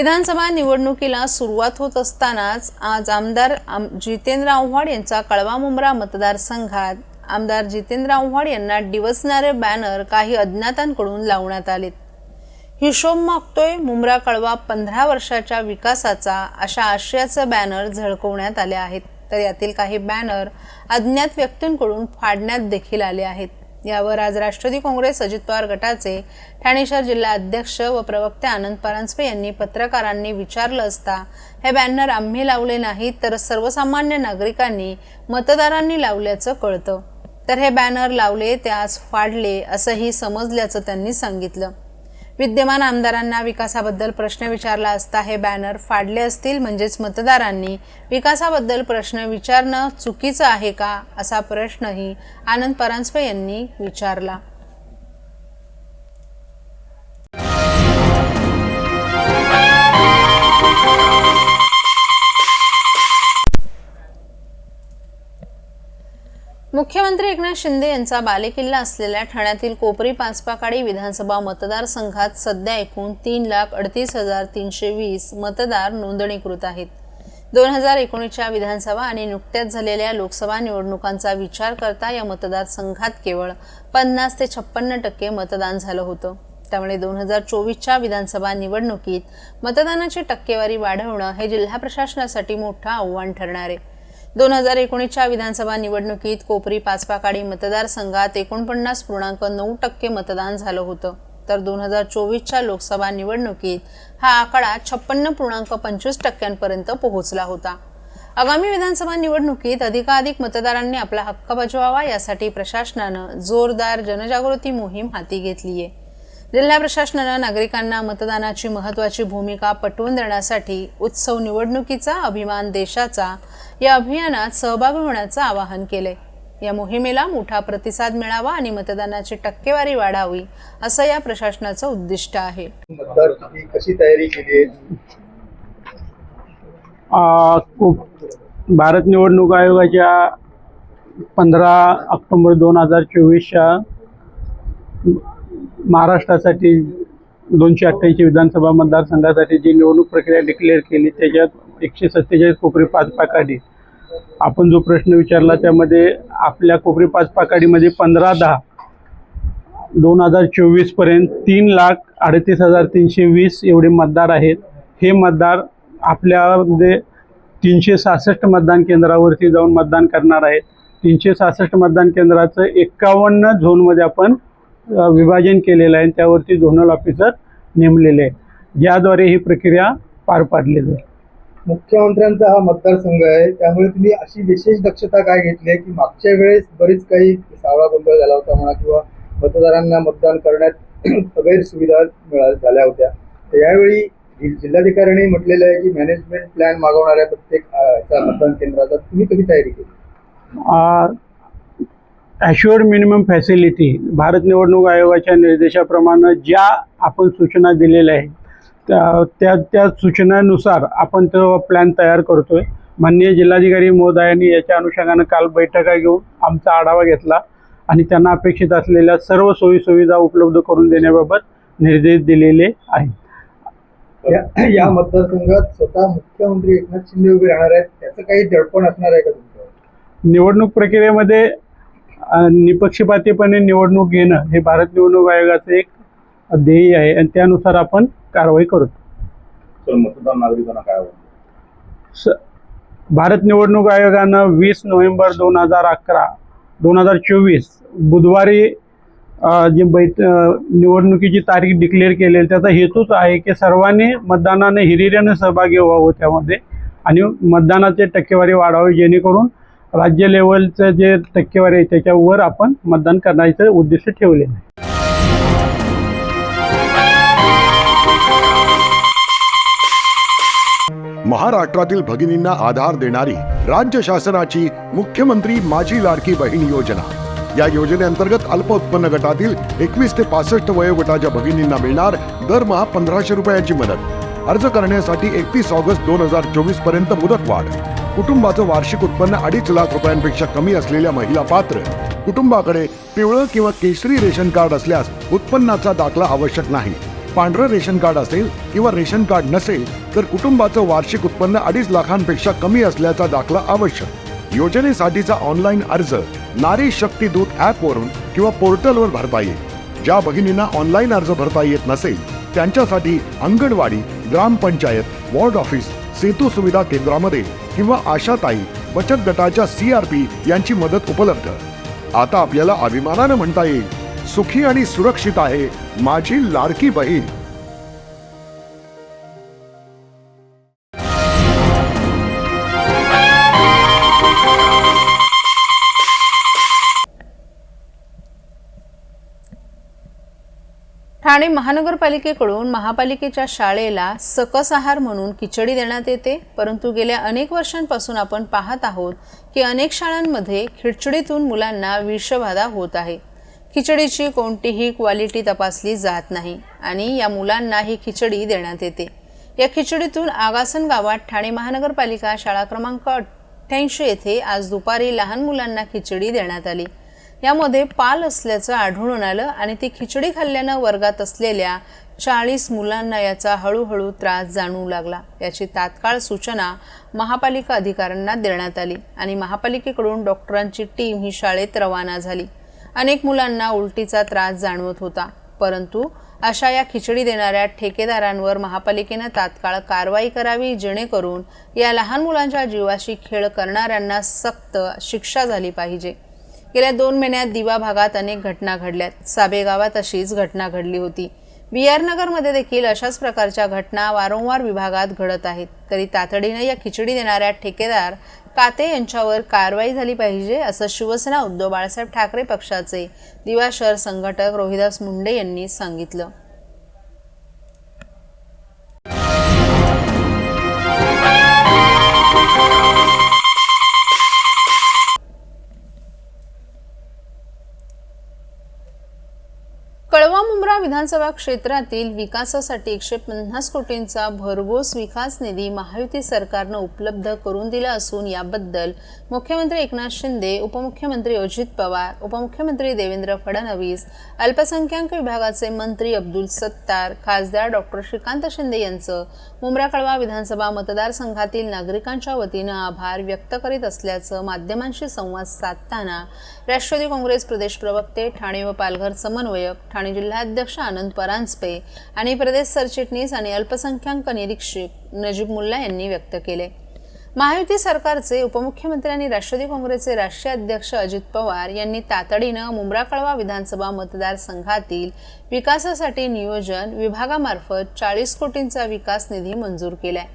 विधानसभा निवडणुकीला सुरुवात होत असतानाच आज आमदार जितेंद्र आव्हाड यांचा कळवा मुंब्रा मतदारसंघात आमदार जितेंद्र आव्हाड यांना डिवचणारे बॅनर काही अज्ञातांकडून लावण्यात आलेत। हिशोब मागतोय मुंब्रा कळवा 15 वर्षाच्या विकासाचा अशा आशयाचे बॅनर झळकवण्यात आले आहेत। तर यातील काही बॅनर अज्ञात व्यक्तींकडून फाडण्यात देखील आले आहेत। यावर आज राष्ट्रवादी काँग्रेस अजित पवार गटाचे ठाणे शहर जिल्हा अध्यक्ष व प्रवक्ते आनंद परांजपे यांनी पत्रकारांनी विचारलं असता हे बॅनर आम्ही लावले नाहीत तर सर्वसामान्य नागरिकांनी मतदारांनी लावल्याचं कळतं। तर हे बॅनर लावले ते आज फाडले असंही समजल्याचं त्यांनी सांगितलं। विद्यमान आमदारांना विकासाबद्दल प्रश्न विचारला असता हे बॅनर फाडले असतील म्हणजेच मतदारांनी विकासाबद्दल प्रश्न विचारणं चुकीचं आहे का असा प्रश्नही आनंद परांजपे यांनी विचारला। मुख्यमंत्री एकनाथ शिंदे यांचा बालेकिल्ला असलेल्या ठाण्यातील कोपरी पाचपाकाडी विधानसभा मतदारसंघात सध्या एकूण 3,38,320 मतदार नोंदणीकृत आहेत। 2019च्या विधानसभा आणि नुकत्याच झालेल्या लोकसभा निवडणुकांचा विचार करता या मतदारसंघात केवळ 50 ते 56% मतदान झालं होतं। त्यामुळे 2024च्या विधानसभा निवडणुकीत मतदानाची टक्केवारी वाढवणं हे जिल्हा प्रशासनासाठी मोठं आव्हान ठरणार आहे। 2019च्या विधानसभा निवडणुकीत कोपरी पाचपाकाडी मतदारसंघात 49.9% मतदान झालं होतं। तर 2024च्या लोकसभा निवडणुकीत हा आकडा 56.25% पर्यंत पोहोचला होता। आगामी विधानसभा निवडणुकीत अधिकाधिक मतदारांनी आपला हक्क बजवावा यासाठी प्रशासनानं जोरदार जनजागृती मोहीम हाती घेतली आहे। जिल्हा प्रशासनानं नागरिकांना मतदानाची महत्त्वाची भूमिका पटवून देण्यासाठी उत्सव निवडणुकीचा अभिमान देशाचा या अभियानात सहभागी होण्याचं आवाहन केलंय। या मोहिमेला मोठा प्रतिसाद मिळावा आणि मतदानाची टक्केवारी वाढावी असं या प्रशासनाचं उद्दिष्ट आहे। कशी तयारी केली? भारत निवडणूक आयोगाच्या 15 ऑक्टोबर 2024च्या महाराष्ट्रासाठी 288 विधानसभा मतदारसंघासाठी जी निवडणूक प्रक्रिया डिक्लेअर केली त्याच्यात 147 कोपरी पाचपाकाडी आपण जो प्रश्न विचारला त्यामध्ये आपल्या कोपरी पाचपाकाडीमध्ये 15/10/2024 पर्यंत 3,38,320 एवढे मतदार आहेत। हे मतदार आपल्यामध्ये 366 मतदान केंद्रावरती जाऊन मतदान करणार आहेत। 366 मतदान केंद्राचं 51 झोनमध्ये आपण विभाजन केलेलं आहे। त्यावरती झोनल ऑफिसर नेमलेले आहे ज्याद्वारे ही प्रक्रिया पार पाडली जाईल। मुख्यमंत्र्यांचा हा मतदारसंघ आहे त्यामुळे तुम्ही अशी विशेष दक्षता काय घेतली आहे की मागच्या वेळेस बरीच काही सावळा गोंधळ झाला होता म्हणा किंवा मतदारांना मतदान करण्यात गैरसुविधा झाल्या होत्या, तर यावेळी जिल्हाधिकाऱ्यांनी म्हटलेलं आहे की मॅनेजमेंट प्लॅन मागवणाऱ्या प्रत्येक मतदान केंद्राचा तुम्ही कधी तयारी केली? ॲश्युअर्ड मिनिमम फॅसिलिटी भारत निवडणूक आयोगाच्या निर्देशाप्रमाणे ज्या आपण सूचना दिलेल्या आहेत त्या सूचनानुसार आपण तो प्लॅन तयार करतोय। माननीय जिल्हाधिकारी महोदयांनी याच्या अनुषंगाने काल बैठका घेऊन आमचा आढावा घेतला आणि त्यांना अपेक्षित असलेल्या सर्व सोयीसुविधा उपलब्ध करून देण्याबाबत निर्देश दिलेले आहेत। या मतदारसंघात स्वतः मुख्यमंत्री एकनाथ शिंदे उभे राहणार आहेत, त्याचं काही दडपण असणार आहे का तुमचं? निवडणूक प्रक्रियेमध्ये निपक्षपातीपणे निवडणूक घेणं हे भारत निवडणूक आयोगाचं एक ध्येय आहे आणि त्यानुसार आपण कारवाई करतो। तर मतदार नागरिकांना काय भारत निवडणूक आयोगानं 20 नोव्हेंबर 2024 बुधवारी जी निवडणुकीची तारीख डिक्लेअर केलेली त्याचा हेतूच आहे की सर्वांनी मतदानाने हिरिरीने सहभागी व्हावं त्यामध्ये आणि मतदानाची टक्केवारी वाढावी जेणेकरून राज्य लेवलचं जे टक्केवारी आहे त्याच्यावर आपण मतदान करण्याचं उद्दिष्ट ठेवले आहे। महाराष्ट्रातील भगिनींना आधार देणारी राज्य शासनाची मुख्यमंत्री माझी लाडकी बहीण योजना। या योजनेअंतर्गत अल्प उत्पन्न गटातील 21 ते 65 वयोगटाच्या भगिनींना मिळणार दरमहा 1,500 रुपयाची मदत। अर्ज करण्यासाठी 31 ऑगस्ट 2024 पर्यंत मुदतवाढ। कुटुंबाचं वार्षिक उत्पन्न 2.5 लाख रुपयांपेक्षा कमी असलेल्या महिला पात्र। कुटुंबाकडे पिवळं किंवा केशरी रेशन कार्ड असल्यास उत्पन्नाचा दाखला आवश्यक नाही। पांढरं रेशन कार्ड असेल किंवा रेशन कार्ड नसेल तर कुटुंबाचं वार्षिक उत्पन्न 2.5 लाखांपेक्षा कमी असल्याचा दाखला आवश्यक। योजनेसाठीचा ऑनलाईन अर्ज नारी शक्ती दूत ॲपवरून किंवा पोर्टलवर भरता येईल। ज्या भगिनींना ऑनलाईन अर्ज भरता येत नसेल त्यांच्यासाठी अंगणवाडी, ग्रामपंचायत, वॉर्ड ऑफिस, सेतू सुविधा केंद्रामध्ये किंवा आशाताई बचत गटाच्या CRP यांची मदत उपलब्ध। आता आपल्याला अभिमानानं म्हणता येईल, सुखी आणि सुरक्षित आहे माझी लाडकी बहीण। ठाणे महानगरपालिकेकडून महापालिकेच्या शाळेला सकस आहार म्हणून खिचडी देण्यात येते, परंतु गेल्या अनेक वर्षांपासून आपण पाहत आहोत की अनेक शाळांमध्ये खिचडीतून मुलांना विषबाधा होत आहे। खिचडीची कोणतीही क्वालिटी तपासली जात नाही आणि या मुलांना ही खिचडी देण्यात येते। या खिचडीतून आगासन गावात ठाणे महानगरपालिका शाळा क्रमांक 88 येथे आज दुपारी लहान मुलांना खिचडी देण्यात आली। यामध्ये पाल असल्याचं आढळून आलं आणि ती खिचडी खाल्ल्यानं वर्गात असलेल्या 40 मुलांना याचा हळूहळू त्रास जाणवू लागला। याची तात्काळ सूचना महापालिका अधिकाऱ्यांना देण्यात आली आणि महापालिकेकडून डॉक्टरांची टीम ही शाळेत रवाना झाली। अनेक मुलांना उलटीचा त्रास जाणवत होता, परंतु अशा या खिचडी देणाऱ्या ठेकेदारांवर महापालिकेनं तात्काळ कारवाई करावी, जेणेकरून या लहान मुलांच्या जीवाशी खेळ करणाऱ्यांना सक्त शिक्षा झाली पाहिजे। गेल्या 2 महिन्यात दिवा भागात अनेक घटना घडल्यात। साबे गावात अशीच घटना घडली होती। BR नगरमध्ये देखील अशाच प्रकारच्या घटना वारंवार विभागात घडत आहेत। तरी तातडीने या खिचडी देणाऱ्या ठेकेदार काते यांच्यावर कारवाई झाली पाहिजे, असं शिवसेना उद्धव बाळासाहेब ठाकरे पक्षाचे दिवा शहर संघटक रोहिदास मुंडे यांनी सांगितलं। कळवा मुंब्रा विधानसभा क्षेत्रातील विकासासाठी 150 कोटींचा भरघोस विकास निधी महायुती सरकारनं उपलब्ध करून दिला असून याबद्दल मुख्यमंत्री एकनाथ शिंदे, उपमुख्यमंत्री अजित पवार, उपमुख्यमंत्री देवेंद्र फडणवीस, अल्पसंख्याक विभागाचे मंत्री अब्दुल सत्तार, खासदार डॉक्टर श्रीकांत शिंदे यांचं मुंब्रा कळवा विधानसभा मतदारसंघातील नागरिकांच्या वतीनं आभार व्यक्त करीत असल्याचं माध्यमांशी संवाद साधताना राष्ट्रवादी काँग्रेस प्रदेश प्रवक्ते, ठाणे व पालघर समन्वयक, ठाणे जिल्हाध्यक्ष आनंद परांजपे आणि प्रदेश सरचिटणीस आणि अल्पसंख्याक निरीक्षक नजीब मुल्ला यांनी व्यक्त केले। महायुती सरकारचे उपमुख्यमंत्री आणि राष्ट्रवादी काँग्रेसचे राष्ट्रीय अध्यक्ष अजित पवार यांनी तातडीनं मुंब्रा कळवा विधानसभा मतदारसंघातील विकासासाठी नियोजन विभागामार्फत 40 कोटींचा विकास निधी मंजूर केलाय।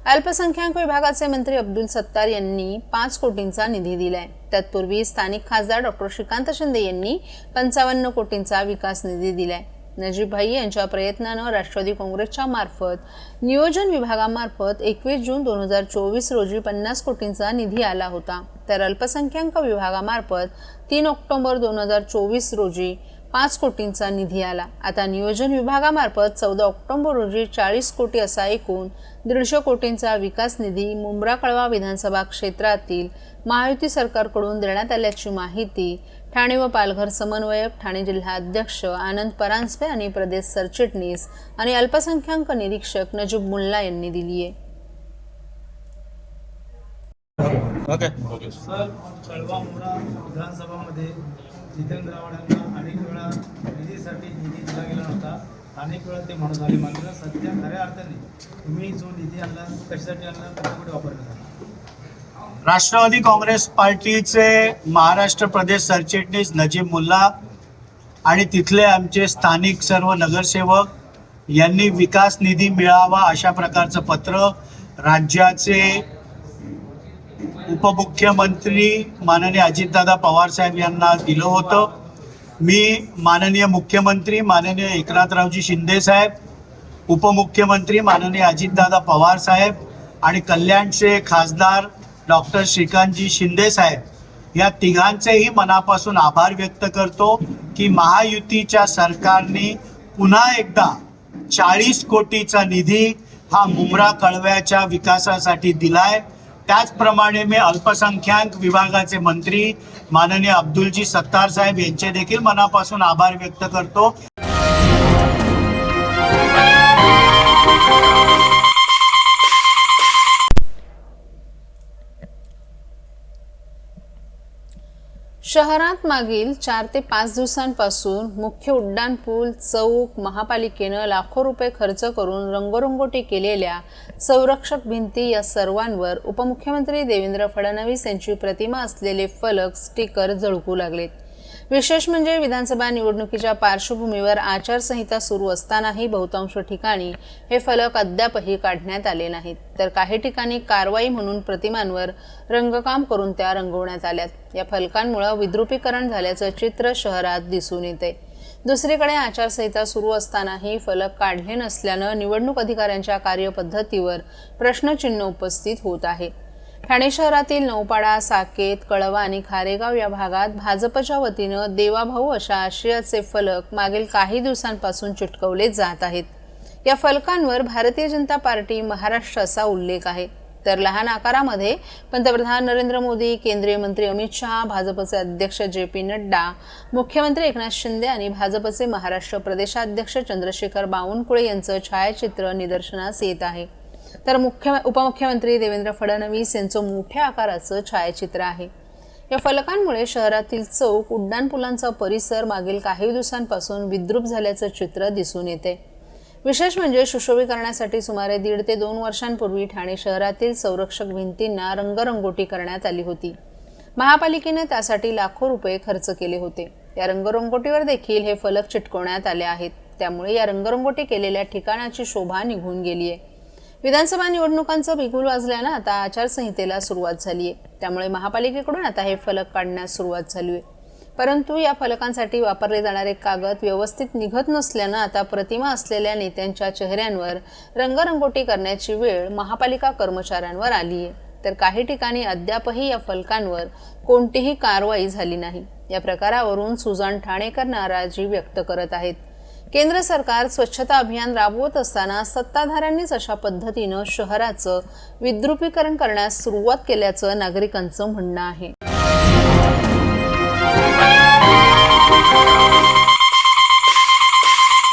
अल्पसंख्याक विभागाचे मंत्री अब्दुल सत्तार यांनी 5 कोटींचा निधी दिलाय। तत्पूर्वी स्थानिक खासदार डॉक्टर श्रीकांत शिंदे यांनी 55 कोटींचा विकास निधी दिलाय। नजीब भाई यांच्या प्रयत्नानं राष्ट्रवादी काँग्रेसच्या मार्फत नियोजन विभागामार्फत 21 जून 2024 रोजी 50 कोटींचा निधी आला होता, तर अल्पसंख्याक विभागामार्फत 3 ऑक्टोबर 2024 रोजी 5 कोटींचा निधी आला। आता नियोजन विभागामार्फत 14 ऑक्टोबर रोजी 40 कोटी असा एकूण 150 कोटींचा विकास निधी मुंब्रा कळवा विधानसभा क्षेत्रातील महायुती सरकारकडून देण्यात आल्याची माहिती ठाणे व पालघर समन्वयक, ठाणे जिल्हा अध्यक्ष आनंद परांजपे आणि प्रदेश सरचिटणीस आणि अल्पसंख्याक निरीक्षक नजीब मुल्ला यांनी दिली आहे। सर, कळवा मुंब्रा विधानसभामध्ये जितेंद्र आव्हाड यांना अनेक वेळा निधीसाठी निधी दिला गेला होता, अनेक वेळा ते म्हणून आले, मात्र सध्या खऱ्या अर्थाने तुम्ही जो निधी आणला कशासाठी आणला, कशासाठी वापरला? राष्ट्रवादी काँग्रेस पार्टीचे महाराष्ट्र प्रदेश सरचिटणीस नजीब मुल्ला आणि तिथले आमचे स्थानिक सर्व नगरसेवक यांनी विकास निधी मिळावा अशा प्रकारचं पत्र राज्याचे उपमुख्यमंत्री माननीय अजितदादा पवार साहेब यांना दिलं होतं। मी माननीय मुख्यमंत्री माननीय एकनाथरावजी शिंदे साहेब, उपमुख्यमंत्री माननीय अजितदादा पवार साहेब आणि कल्याणचे खासदार डॉक्टर श्रीकांतजी शिंदे साहेब या तिघांचेही मनापासून आभार व्यक्त करतो की महायुतीच्या सरकारने पुन्हा एकदा 40 कोटीचा निधी हा मुंब्रा कळव्याच्या विकासासाठी दिलाय। त्याचप्रमाणे मी अल्पसंख्याक विभागाचे मंत्री माननीय अब्दुलजी सत्तार साहेब यांचे देखील मनापासून आभार व्यक्त करतो। शहरात मागील 4 ते 5 दिवसांपासून मुख्य उड्डाणपूल, चौक, महापालिकेनं लाखो रुपये खर्च करून रंगरंगोटी केलेल्या संरक्षक भिंती या सर्वांवर उपमुख्यमंत्री देवेंद्र फडणवीस यांची प्रतिमा असलेले फलक, स्टिकर झळकू लागलेत. विशेष म्हणजे विधानसभा निवडणुकीच्या पार्श्वभूमीवर आचारसंहिता सुरू असतानाही बहुतांश ठिकाणी हे फलक अद्यापही काढण्यात आले नाहीत, तर काही ठिकाणी कारवाई म्हणून प्रतिमांवर रंगकाम करून त्या रंगवण्यात आल्यात. या फलकांमुळे विद्रुपीकरण झाल्याचं चित्र शहरात दिसून येते. दुसरीकडे आचारसंहिता सुरू असतानाही फलक काढले नसल्यानं निवडणूक अधिकाऱ्यांच्या कार्यपद्धतीवर प्रश्नचिन्ह उपस्थित होत आहे. ठाणे शहरातील नौपाडा, साकेत, कळवा आणि खारेगाव या भागात भाजपच्या वतीनं देवाभाऊ अशा आशयाचे फलक मागील काही दिवसांपासून चिटकवले जात आहेत. या फलकांवर भारतीय जनता पार्टी महाराष्ट्र असा उल्लेख आहे, तर लहान आकारामध्ये पंतप्रधान नरेंद्र मोदी, केंद्रीय मंत्री अमित शहा, भाजपचे अध्यक्ष JP नड्डा, मुख्यमंत्री एकनाथ शिंदे आणि भाजपचे महाराष्ट्र प्रदेशाध्यक्ष चंद्रशेखर बावनकुळे यांचं छायाचित्र निदर्शनास येत आहे. तर उपमुख्यमंत्री देवेंद्र फडणवीस यांचं मोठ्या आकाराचं छायाचित्र आहे. या फलकांमुळे शहरातील चौक, उड्डाणपुलांचा परिसर मागील काही दिवसांपासून विद्रूप झाल्याचं चित्र दिसून येते. विशेष म्हणजे सुशोभीकरणासाठी सुमारे 1.5 ते 2 वर्षांपूर्वी ठाणे शहरातील संरक्षक भिंतींना रंगरंगोटी करण्यात आली होती. महापालिकेने त्यासाठी लाखो रुपये खर्च केले होते. या रंगरंगोटीवर देखील हे फलक चिटकवण्यात आले आहेत. त्यामुळे या रंगरंगोटी केलेल्या ठिकाणाची शोभा निघून गेली आहे. विधानसभा निवडणुकांचं बिगुल वाजल्यानं आता आचारसंहितेला सुरुवात झाली आहे. त्यामुळे महापालिकेकडून आता हे फलक काढण्यास सुरुवात झाली आहे. परंतु या फलकांसाठी वापरले जाणारे कागद व्यवस्थित निघत नसल्यानं आता प्रतिमा असलेल्या नेत्यांच्या चेहऱ्यांवर रंगरंगोटी करण्याची वेळ महापालिका कर्मचाऱ्यांवर आली आहे. तर काही ठिकाणी अद्यापही या फलकांवर कोणतीही कारवाई झाली नाही. या प्रकारावरून सुजान ठाणेकर नाराजी व्यक्त करत आहेत. केंद्र सरकार स्वच्छता अभियान राबवत असताना सत्ताधाऱ्यांनीच अशा पद्धतीनं शहराचं विद्रुपीकरण करण्यास सुरुवात केल्याचं नागरिकांचं म्हणणं आहे.